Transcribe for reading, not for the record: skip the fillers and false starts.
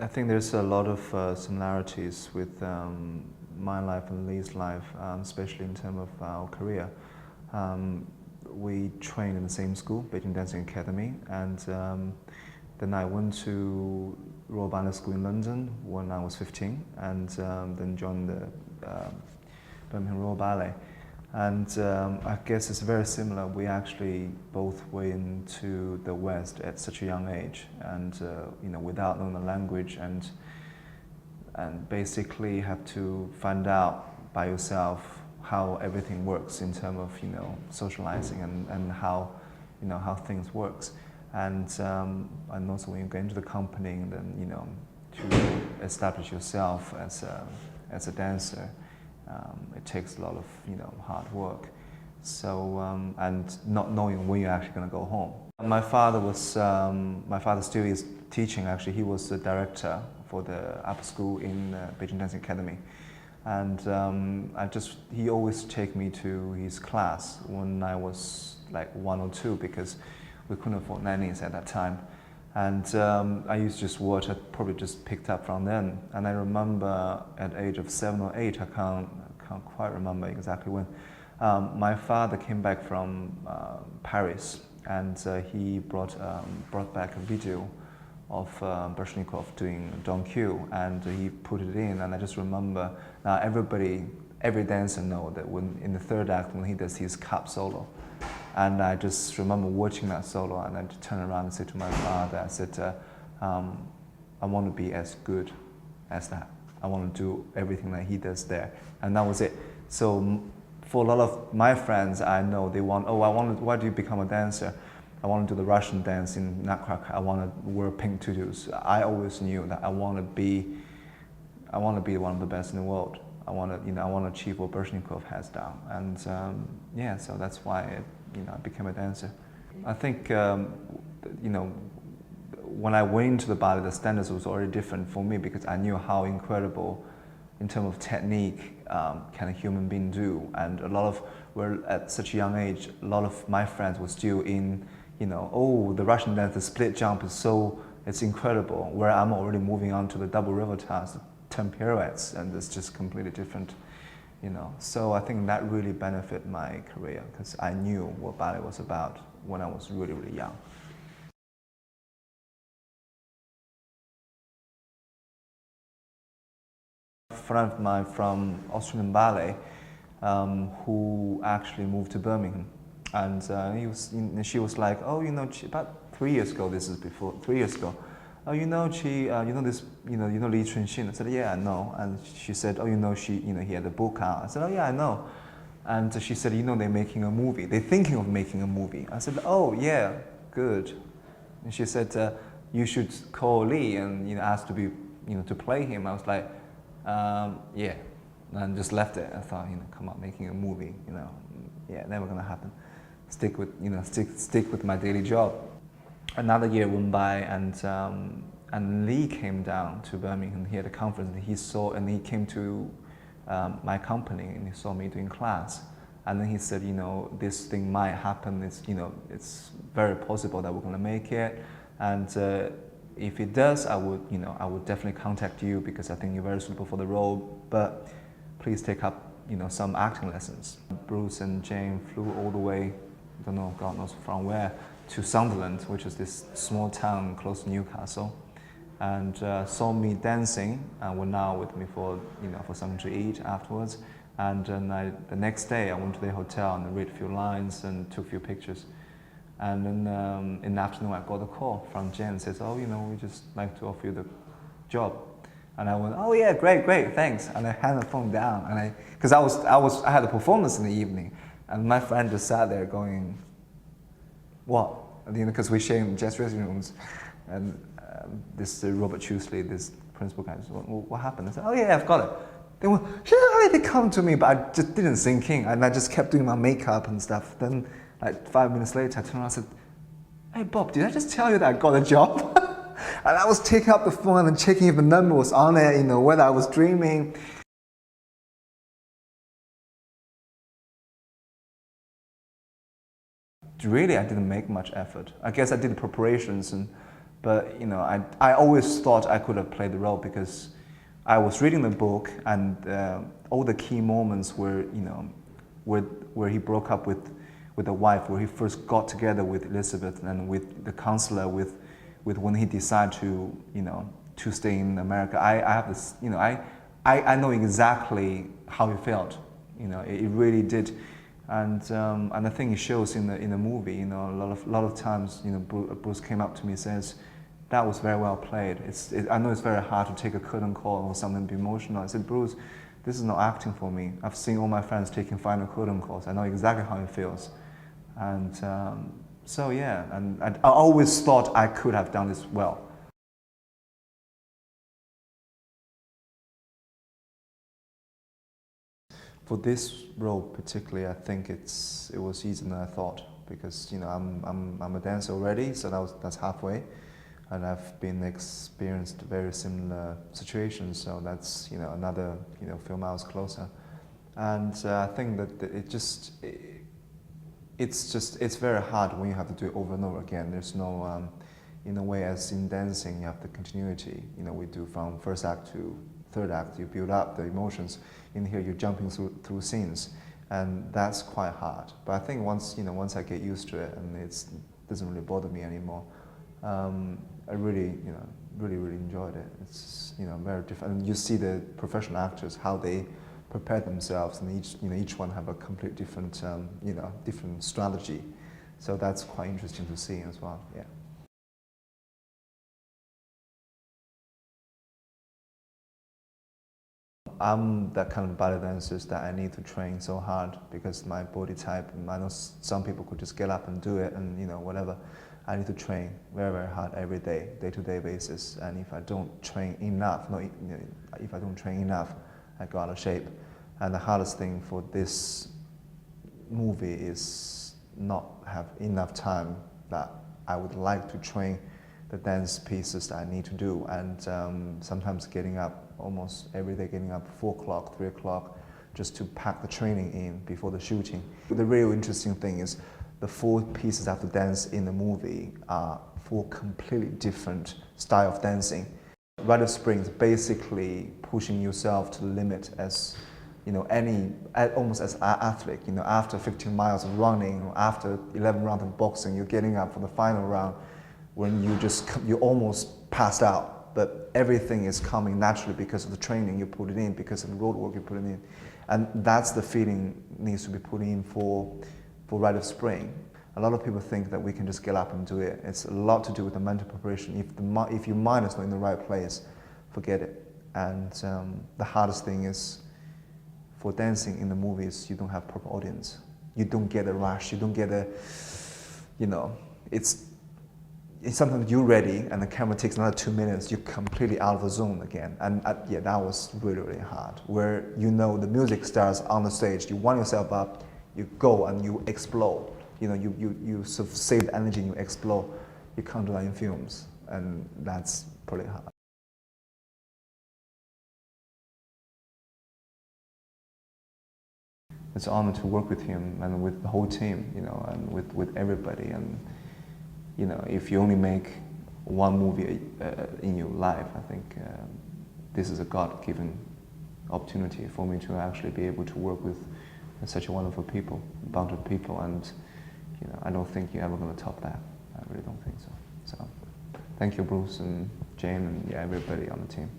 I think there's a lot of similarities with my life and Lee's life, especially in terms of our career. We trained in the same school, Beijing Dancing Academy, and then I went to Royal Ballet School in London when I was 15, and then joined the Birmingham Royal Ballet. And I guess it's very similar. We actually both went to the West at such a young age, and without knowing the language, and basically have to find out by yourself how everything works in terms of socializing and how things works, and also when you get into the company, then to establish yourself as a dancer. It takes a lot of hard work. So and not knowing when you're actually going to go home. My father still is teaching. Actually, he was the director for the upper school in Beijing Dancing Academy, and he always take me to his class when I was like 1 or 2 because we couldn't afford nannies at that time. And I used to just watch. I probably just picked up from then. And I remember at the age of 7 or 8, I can't quite remember exactly when, my father came back from Paris, and he brought back a video of Baryshnikov doing Don Q, and he put it in. And I just remember, now every dancer knows that when in the third act when he does his cup solo. And I just remember watching that solo, and I just turned around and said to my father, I said, I want to be as good as that. I want to do everything that he does there. And that was it. So for a lot of my friends, I know they want, why do you become a dancer? I want to do the Russian dance in Nutcracker. I want to wear pink tutus. I always knew that I want to be one of the best in the world. I want to achieve what Baryshnikov has done. And so that's why I became a dancer. I think, when I went into the ballet, the standards was already different for me because I knew how incredible, in terms of technique, can a human being do. And at such a young age, a lot of my friends were still in, the Russian dance, the split jump it's incredible. Where I'm already moving on to the double revoltas, 10 pirouettes, and it's just completely different. So I think that really benefited my career because I knew what ballet was about when I was really, really young. A friend of mine from Australian Ballet who actually moved to Birmingham, and she was like, about 3 years ago, this is before 3 years ago, Li Chunxin? I said, yeah, I know. And she said, he had a book out. I said, oh yeah, I know. And she said, they're making a movie. They're thinking of making a movie. I said, oh yeah, good. And she said, you should call Li and ask to be, to play him. I was like, yeah, and just left it. I thought, come on, making a movie, yeah, never gonna happen. Stick with my daily job. Another year went by, and Li came down to Birmingham. He had a conference, and he came to my company, and he saw me doing class. And then he said, this thing might happen. It's very possible that we're going to make it. And if it does, I would definitely contact you because I think you're very suitable for the role. But please take up, some acting lessons. Bruce and Jane flew all the way, I don't know, God knows from where, to Sunderland, which is this small town close to Newcastle, and saw me dancing and were now with me for something to eat afterwards. And then the next day I went to the hotel and read a few lines and took a few pictures. And then in the afternoon I got a call from Jen and says, we just like to offer you the job. And I went, oh yeah, great, thanks. And I had the phone down, and because I had a performance in the evening, and my friend just sat there going, what? Because we're sharing guest dressing rooms, and this Robert Chusley, this principal guy, said, well, what happened? I said, oh yeah, I've got it. They went, how did they come to me? But I just didn't sink in, and I just kept doing my makeup and stuff. Then, like 5 minutes later, I turned around and said, hey Bob, did I just tell you that I got a job? And I was taking up the phone and checking if the number was on there, whether I was dreaming. Really, I didn't make much effort. I guess I did preparations and But I always thought I could have played the role because I was reading the book, and all the key moments where where he broke up with the wife, where he first got together with Elizabeth, and with the counselor, with when he decided to stay in America. I have this, I know exactly how he felt. It really did. And I think it shows in the movie. A lot of times, Bruce came up to me and says, "That was very well played. I know it's very hard to take a curtain call or something, be emotional." I said, "Bruce, this is not acting for me. I've seen all my friends taking final curtain calls. I know exactly how it feels." And so yeah, and I always thought I could have done this well. For this role particularly, I think it was easier than I thought, because I'm a dancer already, so that's halfway, and I've been experienced very similar situations, so that's another few miles closer, and I think that it's very hard when you have to do it over and over again. There's no in a way, as in dancing, you have the continuity. We do from first act to third act, you build up the emotions. In here, you're jumping through scenes, and that's quite hard. But I think once I get used to it, and it doesn't really bother me anymore, I really, really enjoyed it. It's very different. And you see the professional actors, how they prepare themselves, and each one have a complete different different strategy. So that's quite interesting to see as well. Yeah. I'm that kind of ballet dancer that I need to train so hard because my body type. I know some people could just get up and do it, and whatever. I need to train very hard every day, day-to-day basis. And if I don't train enough, if I don't train enough, I go out of shape. And the hardest thing for this movie is not have enough time that I would like to train the dance pieces that I need to do, and sometimes getting up almost every day, getting up 4 o'clock, 3 o'clock, just to pack the training in before the shooting. The real interesting thing is the 4 pieces I have to dance in the movie are 4 completely different style of dancing. Rite of Spring is basically pushing yourself to the limit as almost as an athlete. After 15 miles of running, or after 11 rounds of boxing, you're getting up for the final round when you almost passed out, but everything is coming naturally because of the training you put it in, because of the road work you put it in, and that's the feeling needs to be put in for Rite of Spring. A lot of people think that we can just get up and do it. It's a lot to do with the mental preparation. If your mind is not in the right place, forget it. And the hardest thing is for dancing in the movies, you don't have proper audience. You don't get a rush. You don't get it's something that you're ready, and the camera takes another 2 minutes, you're completely out of the zone again. And yeah, that was really hard. Where the music starts on the stage, you wind yourself up, you go and you explode. You sort of save the energy and you explode. You can't do that in films, and that's pretty hard. It's an honor to work with him and with the whole team, and with everybody. And if you only make one movie in your life, I think this is a God-given opportunity for me to actually be able to work with such a wonderful bunch of people, and I don't think you're ever going to top that. I really don't think so. So, thank you, Bruce and Jane, and everybody on the team.